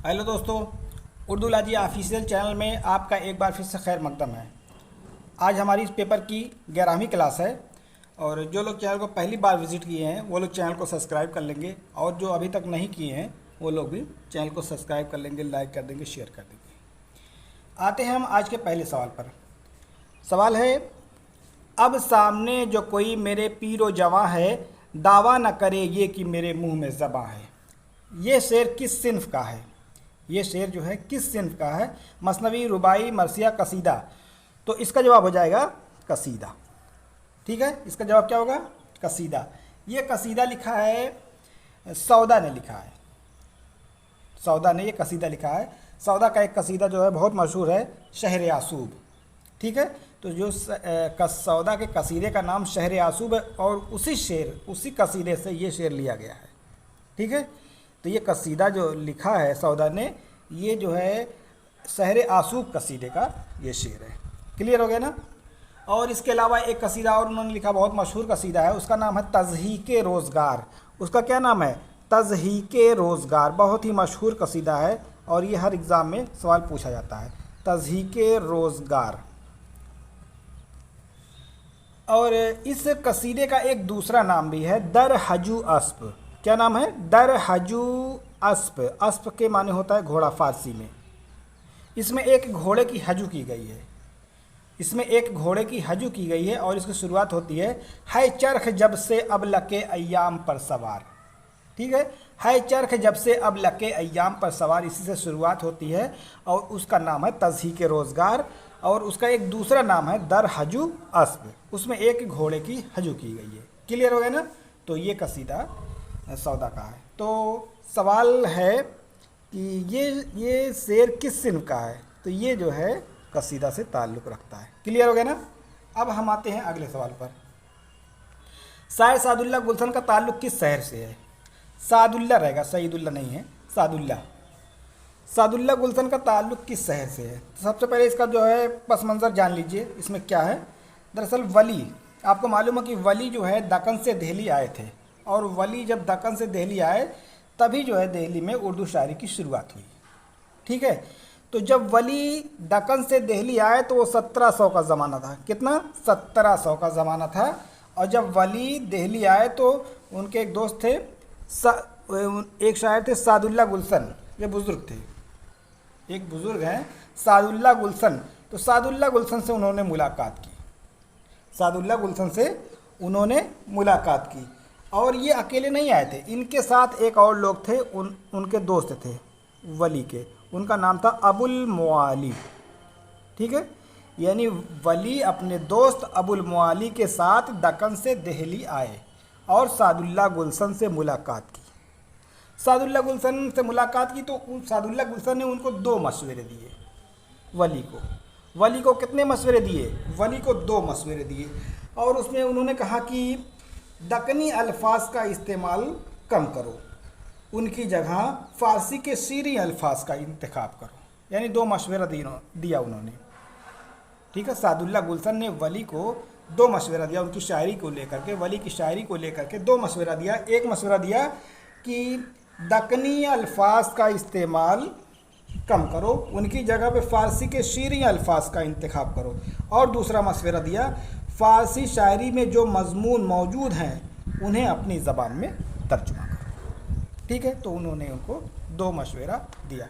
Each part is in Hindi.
हेलो दोस्तों, उर्दू लाजी ऑफिशियल चैनल में आपका एक बार फिर से खैर मकदम है। आज हमारी इस पेपर की 11वीं क्लास है और जो लोग चैनल को पहली बार विज़िट किए हैं वो लोग चैनल को सब्सक्राइब कर लेंगे और जो अभी तक नहीं किए हैं वो लोग भी चैनल को सब्सक्राइब कर लेंगे, लाइक कर देंगे, शेयर कर देंगे। आते हैं हम आज के पहले सवाल पर। सवाल है, अब सामने जो कोई मेरे पीरो जवां है, दावा न करे ये कि मेरे मुंह में ज़बां है। ये शेर किस सिन्फ का है? ये शेर जो है किस सिन्फ का है? मसनवी, रुबाई, मरसिया, कसीदा। तो इसका जवाब हो जाएगा कसीदा। ठीक है, इसका जवाब क्या होगा? कसीदा। ये कसीदा लिखा है सौदा ने लिखा है। सौदा ने ये कसीदा लिखा है। सौदा का एक कसीदा जो है बहुत मशहूर है, शहर यासूब। ठीक है, तो जो सौदा के कसीदे का नाम शहर यासूब है और उसी कसीदे से ये शेर लिया गया है। ठीक है, तो ये कसीदा जो लिखा है सौदा ने, ये जो है शहर आसूब कसीदे का ये शेर है। क्लियर हो गया ना? और इसके अलावा एक कसीदा और उन्होंने लिखा, बहुत मशहूर कसीदा है, उसका नाम है तज़हीके रोज़गार। उसका क्या नाम है? तज़हीके रोज़गार। बहुत ही मशहूर कसीदा है और ये हर एग्ज़ाम में सवाल पूछा जाता है, तज़हीके रोज़गार। और इस कसीदे का एक दूसरा नाम भी है, दर हजू अस्प। क्या नाम है? दर हजू अस्प। अस्प के माने होता है घोड़ा फारसी में। इसमें एक घोड़े की हजू की गई है। इसमें एक घोड़े की हजू की गई है और इसकी शुरुआत होती है चरख जब से अब लके अय्याम पर सवार। ठीक है चरख जब से अब लके अय्याम पर सवार, इसी से शुरुआत होती है और उसका नाम है तज़हीके रोज़गार। और उसका एक दूसरा नाम है दर हजू अस्प। उसमें एक घोड़े की हजू की गई है। क्लियर हो गया ना? तो ये कसीदा सौदा का है। तो सवाल है कि ये शेर किस सिन्फ का है? तो ये जो है कसीदा से ताल्लुक़ रखता है। क्लियर हो गया ना? अब हम आते हैं अगले सवाल पर। शायर सादुल्लाह गुलशन का ताल्लुक़ किस शहर से है? सादुल्लाह रहेगा, सईदुल्लाह नहीं है, सादुल्लाह। सादुल्लाह गुलशन का ताल्लुक़ किस शहर से है? तो सबसे पहले इसका जो है पस मंज़र जान लीजिए। इसमें क्या है? दरअसल वली, आपको मालूम है कि वली जो है दक्कन से दिल्ली आए थे और वली जब दक्कन से दिल्ली आए तभी जो है दिल्ली में उर्दू शायरी की शुरुआत हुई। ठीक है, तो जब वली दक्कन से दिल्ली आए तो वो 1700 का ज़माना था। कितना? 1700 का ज़माना था। और जब वली दिल्ली आए तो उनके एक दोस्त थे, एक शायर थे सादुल्लाह गुलशन। ये बुज़ुर्ग थे, एक बुज़ुर्ग हैं सादुल्लाह गुलशन। तो सादुल्लाह गुलशन से उन्होंने मुलाकात की। सादुल्लाह गुलशन से उन्होंने मुलाकात की और ये अकेले नहीं आए थे, इनके साथ एक और लोग थे, उनके दोस्त थे वली के। उनका नाम था अबुल मुआली। ठीक है, यानी वली अपने दोस्त अबुल मुआली के साथ दक्कन से दिल्ली आए और सादुल्लाह गुलशन से मुलाकात की। सादुल्लाह गुलशन से मुलाकात की तो सादुल्लाह गुलशन ने उनको 2 मशवरे दिए वली को। वली को कितने मशवरे दिए? वली को 2 मशवरे दिए और उसमें उन्होंने कहा कि दक्कनी अल्फाज का इस्तेमाल कम करो, उनकी जगह फ़ारसी के शीरी अल्फाज का इंतखाब करो। यानी 2 मशवरा दिया उन्होंने। ठीक है, सादुल्लाह गुलशन ने वली को 2 मशवरा दिया उनकी शायरी को लेकर के। वली की शायरी को लेकर के 2 मशवरा दिया। एक मशवरा दिया कि दक्कनी अल्फाज का इस्तेमाल कम करो, उनकी जगह पे फ़ारसी के शीरी अल्फाज का इंतखाब करो। और दूसरा मशवरा दिया, फ़ारसी शायरी में जो मज़मून मौजूद हैं उन्हें अपनी ज़बान में तर्जुमा करो। ठीक है, तो उन्होंने उनको 2 मशवरा दिया।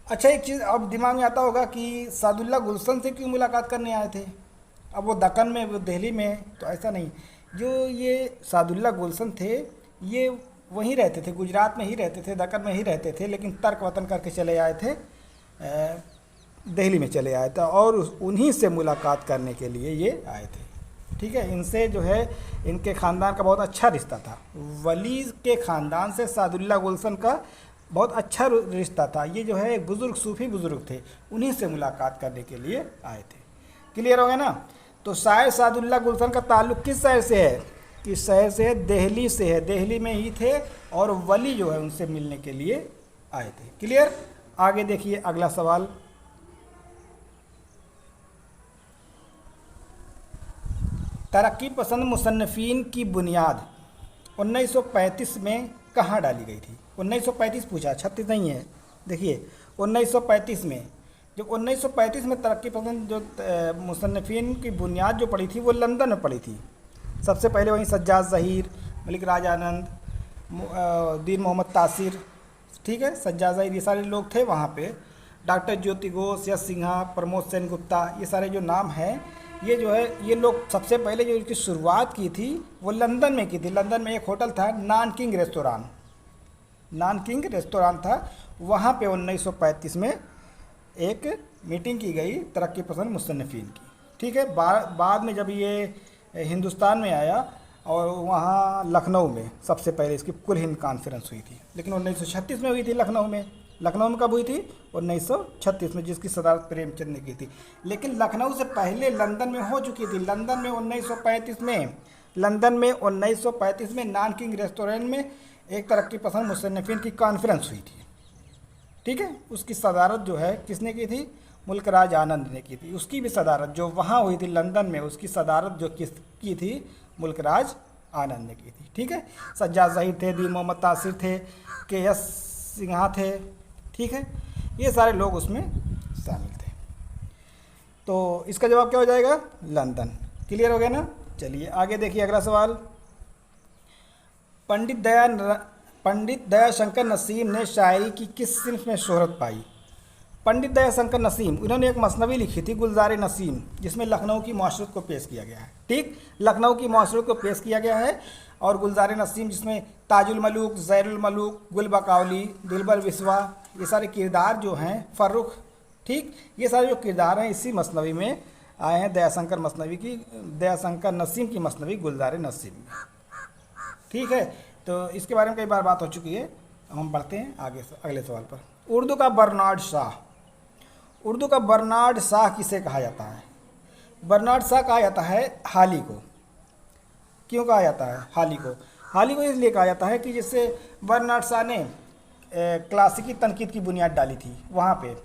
अच्छा, एक चीज़ अब दिमाग में आता होगा कि सादुल्लाह गुलशन से क्यों मुलाकात करने आए थे? अब वो दक्कन में, वो दिल्ली में, तो ऐसा नहीं। जो ये सादुल्लाह गुलशन थे ये वहीं रहते थे, गुजरात में ही रहते थे, दक्कन में ही रहते थे, लेकिन तर्क वतन करके चले आए थे, दिल्ली में चले आए थे और उन्हीं से मुलाकात करने के लिए ये आए थे। ठीक है, इनसे जो है इनके ख़ानदान का बहुत अच्छा रिश्ता था। वली के ख़ानदान से सादुल्लाह गुलशन का बहुत अच्छा रिश्ता था। ये जो है एक बुज़ुर्ग, सूफ़ी बुज़ुर्ग थे, उन्हीं से मुलाकात करने के लिए आए थे। क्लियर हो गया ना? तो शायर सादुल्लाह गुलशन का ताल्लुक़ किस शहर से है? किस शहर से है? दिल्ली से है। दिल्ली में ही थे और वली जो है उनसे मिलने के लिए आए थे। क्लियर? आगे देखिए अगला सवाल। तरक्की पसंद मुसन्निफ़ीन की बुनियाद 1935 में कहाँ डाली गई थी? 1935 पूछा, 36 नहीं है। देखिए 1935 में, जब 1935 में तरक्की पसंद जो मुसन्निफ़ीन की बुनियाद जो पड़ी थी वो लंदन में पड़ी थी। सबसे पहले वहीं सज्जाद ज़हीर, मलिक राज आनंद, दीन मोहम्मद तासिर, ठीक है, सज्जाद ज़हीर, ये सारे लोग थे वहाँ पे। डॉक्टर ज्योति घोष, यश सिन्हा, प्रमोद सेन गुप्ता, ये सारे जो नाम हैं, ये जो है ये लोग सबसे पहले जो इनकी शुरुआत की थी वो लंदन में की थी। लंदन में एक होटल था नानकिंग रेस्तोरां, नानकिंग रेस्तोरां था, वहाँ पे 1935 में एक मीटिंग की गई तरक्की पसंद मुसन्निफ़ीन की, ठीक है। बाद में जब ये हिंदुस्तान में आया और वहाँ लखनऊ में सबसे पहले इसकी कुल हिंद कॉन्फ्रेंस हुई थी, लेकिन 1936 में हुई थी लखनऊ में। लखनऊ में कब हुई थी? 1936 में, जिसकी सदारत प्रेमचंद ने की थी। लेकिन लखनऊ से पहले लंदन में हो चुकी थी। लंदन में 1935 में नानकिंग रेस्टोरेंट में एक तरक्की पसंद मुसन्निफ़ीन की कॉन्फ्रेंस हुई थी, ठीक है। उसकी सदारत जो है किसने की थी? मुल्क राज आनंद ने की थी। उसकी भी सदारत जो वहाँ हुई थी लंदन में, उसकी सदारत जो की थी मुल्क राज आनंद ने की थी, ठीक है। सज्जाद ज़हीर थे, दीन मोहम्मद तासिर थे, के एस सिन्हा थे, ठीक है, ये सारे लोग उसमें शामिल थे। तो इसका जवाब क्या हो जाएगा? लंदन। क्लियर हो गया ना? चलिए आगे देखिए अगला सवाल। पंडित दयाशंकर नसीम ने शायरी की किस सिन्फ में शोहरत पाई? पंडित दयाशंकर नसीम, इन्होंने एक मसनवी लिखी थी गुलजार नसीम, जिसमें लखनऊ की माशरत को पेश किया गया है, ठीक, लखनऊ की माशरत को पेश किया गया है। और गुलजार नसीम जिसमें ताजुल मलूक, ज़ैरुल मलूक, गुल बकावली, दिलबर विस्वा, ये सारे किरदार जो हैं, फ़र्रुख, ठीक, ये सारे जो किरदार हैं इसी मसनवी में आए हैं, दयाशंकर नसीम की मसनवी गुलजार नसीम में, ठीक है। तो इसके बारे में कई बार बात हो चुकी है। हम बढ़ते हैं आगे अगले सवाल पर। उर्दू का बर्नार्ड शाह, उर्दू का बर्नार्ड शाह किसे कहा जाता है? बर्नार्ड शाह कहा जाता है हाली को। क्यों कहा जाता है हाली को? हाली को इसलिए कहा जाता है कि जिससे बर्नार्ड शाह ने क्लासिकी तनकीद की बुनियाद डाली थी वहाँ पे,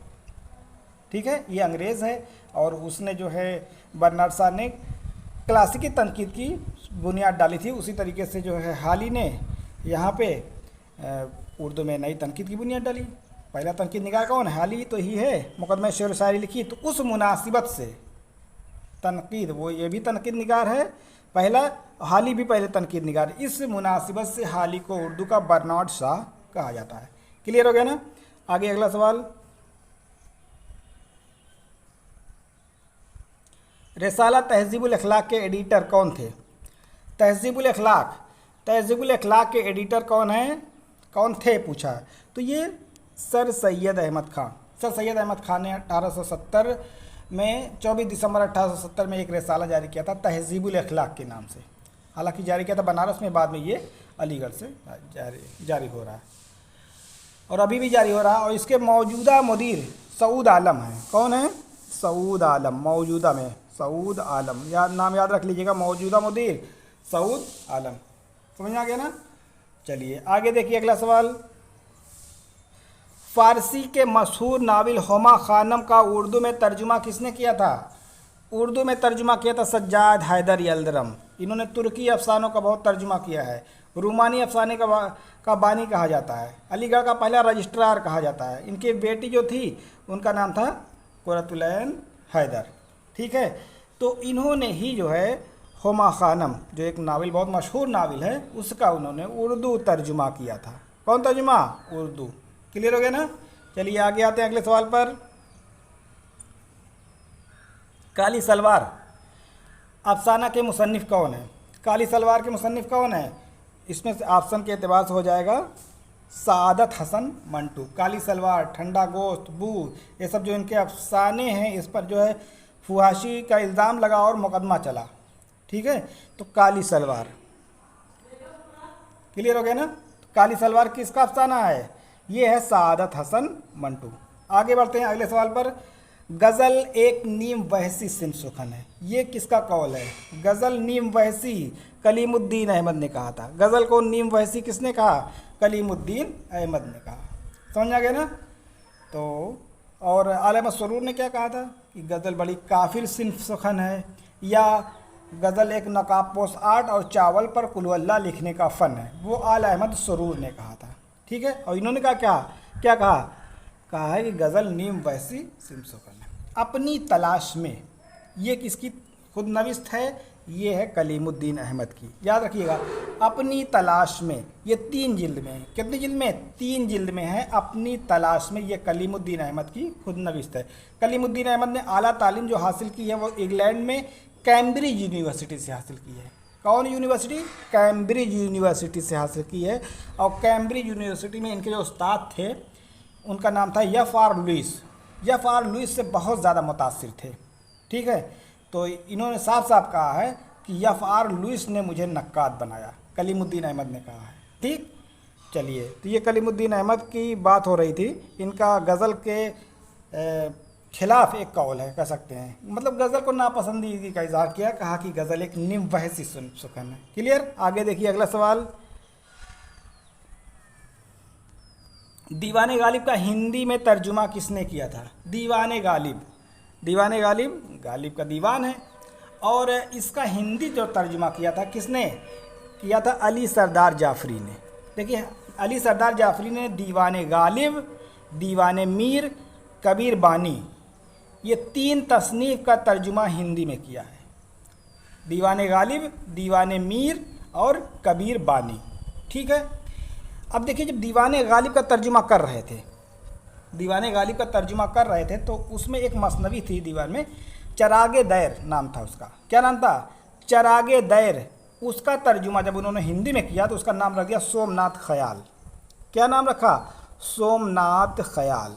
ठीक है। ये अंग्रेज़ है और उसने जो है बर्नार्ड शाह ने क्लासिकी तनकीद की बुनियाद डाली थी। उसी तरीके से जो है हाली ने यहाँ पे उर्दू में नई तनकीद की बुनियाद डाली। पहला तनकीद निगार कौन है? हाली तो ही है, मुकदमा शेर व शायरी लिखी, तो उस मुनासिबत से तनकीद, वो ये भी तनकीद निगार है पहला, हाली भी पहले तनकीद निगार, इस मुनासिबत से हाली को उर्दू का बर्नार्ड शाह कहा जाता है। क्लियर हो गया ना? आगे अगला सवाल। रिसाला तहज़ीबुल अखलाक के एडिटर कौन थे? तहज़ीबुल अखलाक के एडिटर कौन हैं, कौन थे पूछा, तो ये सर सैयद अहमद खान। सर सैयद अहमद खान ने 1870 में 24 दिसंबर 1870 में एक रिसाला जारी किया था तहज़ीबुल अखलाक के नाम से। हालांकि जारी किया था बनारस में, बाद में ये अलीगढ़ से जारी हो रहा है और अभी भी जारी हो रहा है। और इसके मौजूदा मुदीर सऊद आलम हैं। कौन है? सऊद आलम। मौजूदा में सऊद आलम, नाम याद रख लीजिएगा, मौजूदा मुदीर सऊद आलम। समझ में आ गया ना? चलिए आगे देखिए अगला सवाल। फ़ारसी के मशहूर नाविल हुमा खानम का उर्दू में तर्जुमा किसने किया था? उर्दू में तर्जुमा किया था सज्जाद हैदर यल्दरम। इन्होंने तुर्की अफसानों का बहुत तर्जुमा किया है। रूमानी अफसाने का बानी कहा जाता है। अलीगढ़ का पहला रजिस्ट्रार कहा जाता है। इनकी बेटी जो थी उनका नाम था कुरतुलैन हैदर, ठीक है। तो इन्होंने ही जो है हुमा खानम, जो एक नावल बहुत मशहूर नावल है, उसका उन्होंने उर्दू तर्जुमा किया था। कौन तर्जुमा? उर्दू। क्लियर हो गया ना? चलिए आगे आते हैं अगले सवाल पर। काली सलवार अफसाना के मुसन्निफ़ कौन है? काली सलवार के मुसन्निफ़ कौन है? इसमें से ऑप्शन के एतबार से हो जाएगा सादत हसन मंटू। काली सलवार, ठंडा गोश्त, बू, ये सब जो इनके अफसाने हैं, इस पर जो है फुहाशी का इल्ज़ाम लगा और मुकदमा चला, ठीक है। तो काली सलवार। क्लियर हो गया ना? काली सलवार किसका अफसाना है? ये है सादत हसन मंटू। आगे बढ़ते हैं अगले सवाल पर। गज़ल एक नीम वहसी सिंफ सुखन है, ये किसका कौल है? गज़ल नीम वहसी कलीमुद्दीन अहमद ने कहा था। गज़ल को नीम वहसी किसने कहा? कलीमुद्दीन अहमद ने कहा। समझ आ गया ना? तो और आला मसरूर ने क्या कहा था कि गज़ल बड़ी काफिर सिंफ सुखन है, या गज़ल एक नकाबपोश आर्ट और चावल पर कुलवल्ला लिखने का फ़न है, वो आला अहमद सरूर ने कहा था, ठीक है। और इन्होंने कहा क्या कहा कहा है कि गज़ल नीम वैसी सिम सुकन है। अपनी तलाश में, ये किसकी खुद नविस्त है? ये है कलीमुद्दीन अहमद की। याद रखिएगा, अपनी तलाश में, ये 3 जिल्द में है। कितनी जिल्द में? 3 जिल्द में है। अपनी तलाश में, ये कलीमुद्दीन अहमद की खुद नविस्त है। कलीमुद्दीन अहमद ने आला तालीम जो हासिल की है वो इंग्लैंड में कैम्ब्रिज यूनिवर्सिटी से हासिल की है। कौन यूनिवर्सिटी? कैम्ब्रिज यूनिवर्सिटी से हासिल की है। और कैम्ब्रिज यूनिवर्सिटी में इनके जो उस्ताद थे उनका नाम था F.R. लुईस। F.R. लुईस से बहुत ज़्यादा मुतासिर थे। ठीक है, तो इन्होंने साफ साफ कहा है कि F.R. लुईस ने मुझे नक्काद बनाया, कलीमुद्दीन अहमद ने कहा है। ठीक, चलिए, तो ये कलीमुद्दीन अहमद की बात हो रही थी। इनका गज़ल के खिलाफ एक कौल है, कह सकते हैं, मतलब गज़ल को नापसंदीदगी का इजहार किया, कहा कि गज़ल एक निम वहसी सुकन है। क्लियर? आगे देखिए अगला सवाल। दीवाने गालिब का हिंदी में तर्जुमा किसने किया था? दीवाने गालिब, दीवाने गालिब गालिब का दीवान है, और इसका हिंदी जो तर्जुमा किया था किसने किया था? अली सरदार जाफरी ने। देखिए, अली सरदार जाफरी ने दीवाने गालिब, दीवाने मीर, कबीर बानी, ये 3 तसनीफ़ का तर्जुमा हिंदी में किया है। दीवाने गालिब, दीवाने मीर और कबीर बानी। ठीक है, अब देखिए, जब दीवाने गालिब का तर्जुमा कर रहे थे, दीवाने गालिब का तर्जुमा कर रहे थे, तो उसमें एक मसनवी थी दीवान में, चरागे दैर नाम था उसका। क्या नाम था? चरागे दैर। उसका तर्जुमा जब उन्होंने हिंदी में किया तो उसका नाम रख दिया सोमनाथ ख्याल। क्या नाम रखा? सोमनाथ ख्याल।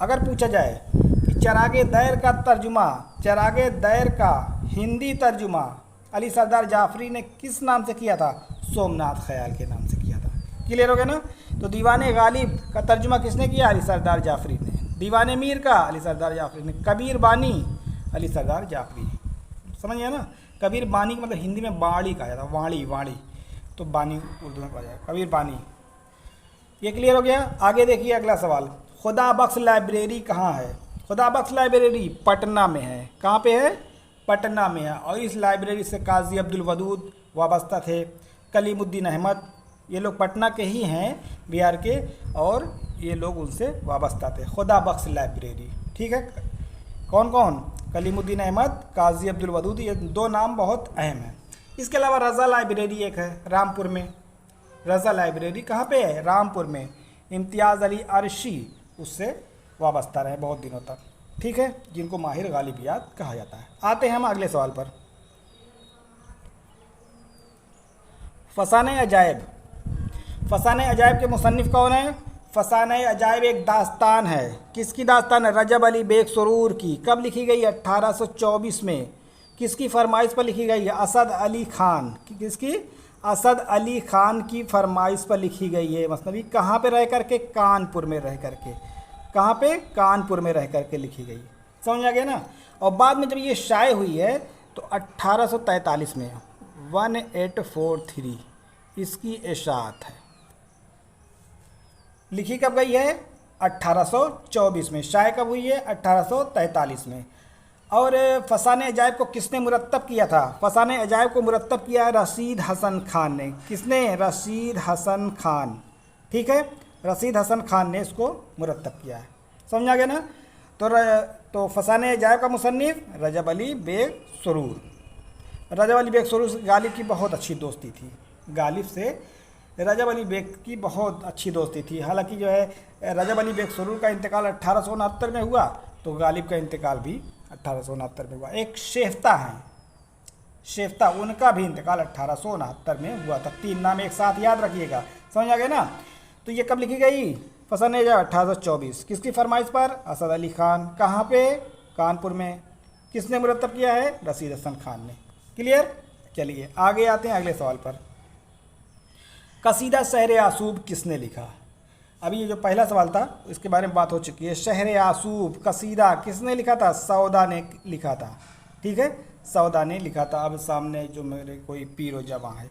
अगर पूछा जाए कि चरागे दैर का तर्जुमा, चरागे दैर का हिंदी तर्जुमा अली सरदार जाफरी ने किस नाम से किया था? सोमनाथ ख्याल के नाम से किया था। क्लियर हो गया ना? तो दीवाने गालिब का तर्जुमा किसने किया? अली सरदार जाफरी ने। दीवाने मीर का अली सरदार जाफरी ने। कबीर बानी अली सरदार जाफरी। समझ गया ना? कबीर बानी का मतलब हिंदी में बाड़ी कहा जाता है, वाणी, वाणी, तो बानी उर्दू में कहा जाएगा, कबीर बानी। ये क्लियर हो गया? आगे देखिए अगला सवाल। खुदा बख्श लाइब्रेरी कहाँ है? खुदा बख्श लाइब्रेरी पटना में है। कहाँ पे है? पटना में है। और इस लाइब्रेरी से काजी अब्दुल वदूद वाबस्ता थे, कलीमुद्दीन अहमद, ये लोग पटना के ही हैं, बिहार के, और ये लोग उनसे वाबस्ता थे। खुदा बख्श लाइब्रेरी। ठीक है, कौन कौन? कलीमुद्दीन अहमद, काजी अब्दुल वदूद, ये 2 नाम बहुत अहम हैं। इसके अलावा रज़ा लाइब्रेरी एक है रामपुर में। रज़ा लाइब्रेरी कहाँ पे है? रामपुर में। इम्तियाज़ अली अरशी उससे वाबस्ता रहे बहुत दिनों तक। ठीक है, जिनको माहिर गालिबियात कहा जाता है। आते हैं हम अगले सवाल पर। फसाने अजायब। फसाने अजायब के मुसन्निफ़ कौन है? फसाने अजायब एक दास्तान है। किसकी दास्तान है? रजब अली बेग सुरूर की। कब लिखी गई? 1824 में। किसकी फरमाइश पर लिखी गई है? असद अली खान। किसकी? असद अली खान की फरमाइश पर लिखी गई है मसनवी। कहाँ पे रह करके? कानपुर में रह करके। कहाँ पे? कानपुर में रह करके लिखी गई। समझ आ गया ना? और बाद में जब ये शाये हुई है तो 1843 में 1843 इसकी इशाअत है। लिखी कब गई है? 1824 में। शाये कब हुई है? 1843 में। और फसाने अजायब को किसने मुरत्तब किया था? फसाने अजायब को मुरत्तब किया है रशीद हसन खान ने। किसने? रशीद हसन खान। ठीक है, रशीद हसन खान ने इसको मुरत्तब किया है। समझ आ गया ना? तो फसाने अजायब का मुसन्निफ रजब अली बेग सुरूर। रजब अली बेग सुरूर से गालिब की बहुत अच्छी दोस्ती थी। गालिब से रजब अली बेग की बहुत अच्छी दोस्ती थी। हालांकि जो है रजब अली बेग सुरूर का इंतकाल 1869 में हुआ, तो गालिब का इंतकाल भी 1869 में हुआ। एक शेफ्ता हैं, शेफ्ता, उनका भी इंतकाल 1869 में हुआ था। 3 नाम एक साथ याद रखिएगा। समझ आ गए ना? तो ये कब लिखी गई? फसाने अजायब 1824। किसकी फरमाइश पर? असद अली खान। कहाँ पे? कानपुर में। किसने मुरत्तब किया है? रशीद हसन खान ने। क्लियर? चलिए आगे आते हैं अगले सवाल पर। कसीदा शहर आसूब किसने लिखा? अभी ये जो पहला सवाल था इसके बारे में बात हो चुकी है। शहर आसूब कसीदा किसने लिखा था? सौदा ने लिखा था। ठीक है, सौदा ने लिखा था। अब सामने जो मेरे कोई पीरो जवां है,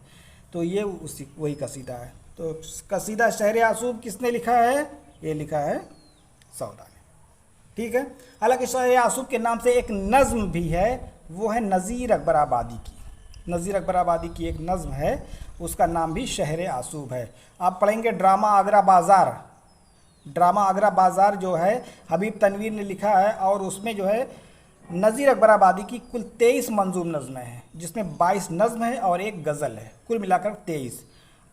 तो ये उसी वही कसीदा है। तो कसीदा शहर आसूब किसने लिखा है? ये लिखा है सौदा ने। ठीक है, हालांकि शहर आसूब के नाम से एक नज़्म भी है, वो है नज़ीर अकबर आबादी की। नज़ीर अकबर आबादी की एक नज़्म है, उसका नाम भी शहर आसूब है। आप पढ़ेंगे ड्रामा आगरा बाज़ार। ड्रामा आगरा बाज़ार जो है हबीब तनवीर ने लिखा है और उसमें जो है नज़ीर अकबर आबादी की कुल 23 मंजूम नज़में हैं, जिसमें 22 नज़म है और एक गज़ल है, कुल मिलाकर 23।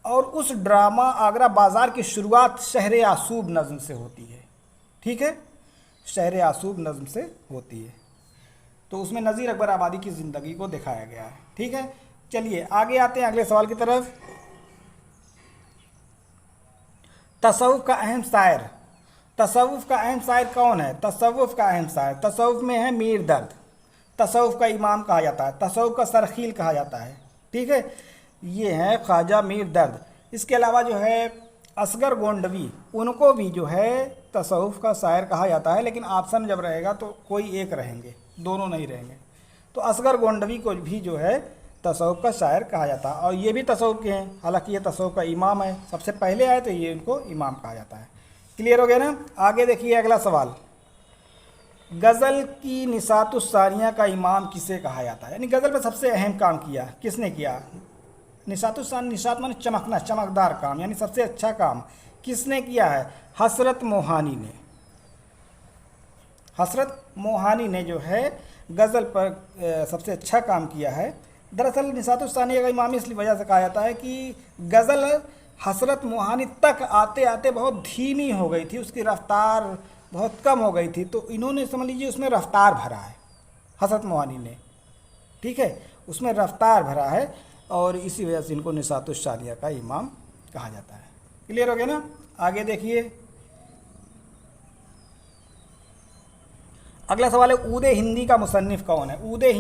और उस ड्रामा आगरा बाज़ार की शुरुआत शहर आसूब नज़म से होती है। ठीक है, शहर आसूब नज़म से होती है। तो उसमें नज़ीर अकबर आबादी की ज़िंदगी को दिखाया गया है। ठीक है, चलिए आगे आते हैं अगले सवाल की तरफ। तसव्वुफ़ का अहम शायर, तसव्वुफ़ का अहम शायर कौन है? तसव्वुफ़ का अहम शायर, तसव्वुफ़ में है मीर दर्द, तसव्वुफ़ का इमाम कहा जाता है, तसव्वुफ़ का सरखील कहा जाता है। ठीक है, ये हैं ख्वाजा मीर दर्द। इसके अलावा जो है असगर गोंडवी, उनको भी जो है तसव्वुफ़ का शायर कहा जाता है, लेकिन ऑप्शन जब रहेगा तो कोई एक रहेंगे, दोनों नहीं रहेंगे। तो असगर गोंडवी को भी जो है तसव्वुफ़ का शायर कहा जाता है और ये भी तसव्वुफ़ के हैं, हालांकि ये तसव्वुफ़ का इमाम है, सबसे पहले आए तो ये इनको इमाम कहा जाता है। क्लियर हो गया ना? आगे देखिए अगला सवाल। गज़ल की निसातुस्सानिया का इमाम किसे कहा जाता है? यानी गज़ल में सबसे अहम काम किया किसने किया? निसातुस्सानी, निसात माने चमकना, चमकदार काम, यानी सबसे अच्छा काम किसने किया है? हसरत मोहानी ने। हसरत मोहानी ने जो है गज़ल पर सबसे अच्छा काम किया है। दरअसल निसातुस्सानिया का इमाम इसलिए वजह से कहा जाता है कि गज़ल हसरत मोहानी तक आते आते बहुत धीमी हो गई थी, उसकी रफ़्तार बहुत कम हो गई थी, तो इन्होंने समझ लीजिए उसमें रफ़्तार भरा है हसरत मोहानी ने। ठीक है, उसमें रफ़्तार भरा है और इसी वजह से इनको निसातुस्सानिया का इमाम कहा जाता है। क्लियर हो गया ना? आगे देखिए अगला सवाल है, ऊदे हिंदी का मुसन्निफ़ कौन है? ऊदे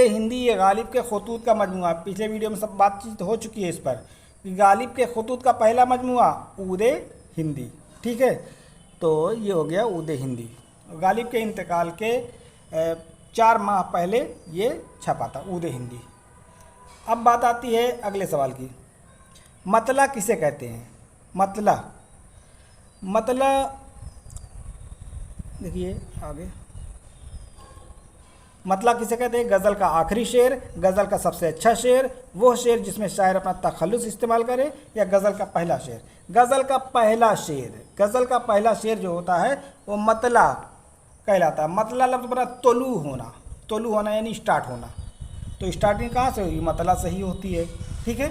हिंदी ये गालिब के खतूत का मजमुआ, पिछले वीडियो में सब बातचीत हो चुकी है इस पर कि गालिब के खतूत का पहला मजमुआ ऊदे हिंदी। ठीक है, तो ये हो गया ऊदे हिंदी। गालिब के इंतकाल के 4 माह पहले ये छपा था ऊदे हिंदी। अब बात आती है अगले सवाल की, मतला किसे कहते हैं? मतला देखिए आगे, मतला किसे कहते हैं? गज़ल का आखिरी शेर, गज़ल का सबसे अच्छा शेर, वो शेर जिसमें शायर अपना तखल्लुस इस्तेमाल करे, या गज़ल का पहला शेर? गज़ल का पहला शेर जो होता है वो मतला कहलाता है। मतला लफ्ज़ बना तोलू होना यानी स्टार्ट होना, तो स्टार्टिंग कहाँ से होगी? मतला से ही होती है। ठीक है,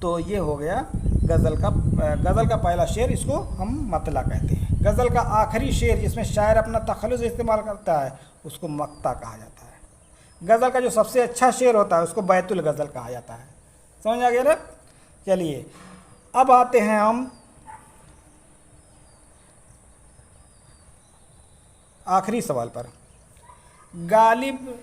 तो ये हो गया गज़ल का पहला शेर, इसको हम मतला कहते हैं। गज़ल का आखिरी शेर जिसमें शायर अपना तखल्लुस इस्तेमाल करता है उसको मक्ता कहा जाता है। गज़ल का जो सबसे अच्छा शेर होता है उसको बैतुल गज़ल कहा जाता है। समझ आ गया ना? चलिए अब आते हैं हम आखिरी सवाल पर। गालिब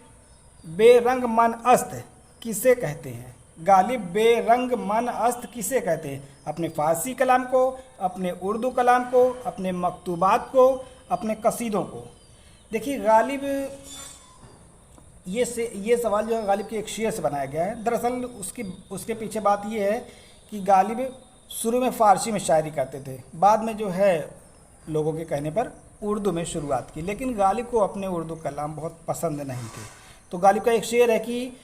बेरंग मन अस्त किसे कहते हैं? गालिब बेरंग मन अस्त किसे कहते हैं? अपने फ़ारसी कलाम को, अपने उर्दू कलाम को, अपने मकतूबात को, अपने कसीदों को। देखिए गालिब, ये सवाल जो है गालिब के एक शेर से बनाया गया है। दरअसल उसके पीछे बात ये है कि गालिब शुरू में फ़ारसी में शायरी करते थे, बाद में जो है लोगों के कहने पर उर्दू में शुरुआत की, लेकिन गालिब को अपने उर्दू कलाम बहुत पसंद नहीं थे। तो गालिब का एक शेर है कि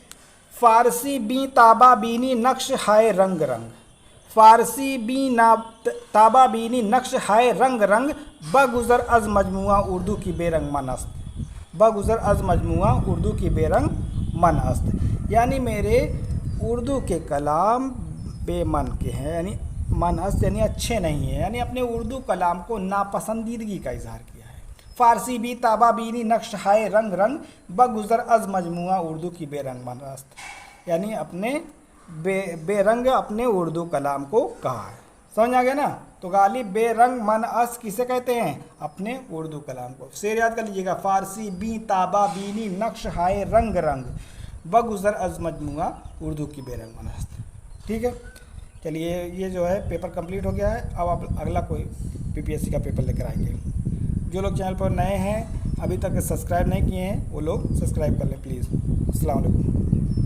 फ़ारसी बी ताबा बीनी नक्श हाय रंग रंग, फ़ारसी बी ना ताबा बीनी नक्श हाय रंग रंग, बगुज़र अज़ मजमुआ उर्दू की बेरंग मन अस्त, बगुज़र अज़ मजमुआ उर्दू की बेरंग मन अस्त। यानी मेरे उर्दू के कलाम बेमन के हैं, यानी मन अस्त यानी अच्छे नहीं हैं, यानी अपने उर्दू कलाम को नापसंदीदगी का इजहार किया है। फ़ारसी बी ताबा बीनी नक्श हाय रंग रंग, बगुज़र अज़ मजमुआ उर्दू की बेरंग मन अस्त, यानी अपने बेरंग अपने उर्दू कलाम को कहा है। समझ आ गया ना? तो गालिब बेरंग मन अस्त किसे कहते हैं? अपने उर्दू कलाम को। शेर याद कर लीजिएगा, फ़ारसी बी ताबा बीनी नक्श हाय रंग रंग, बगुज़र अज़ मजमुआ उर्दू की बेरंग मन अस्त। ठीक है, चलिए ये जो है पेपर कंप्लीट हो गया है। अब आप अगला कोई पीपीएससी का पेपर लेकर आएंगे। जो लोग चैनल पर नए हैं, अभी तक सब्सक्राइब नहीं किए हैं, वो लोग सब्सक्राइब कर लें प्लीज़। अस्सलाम वालेकुम।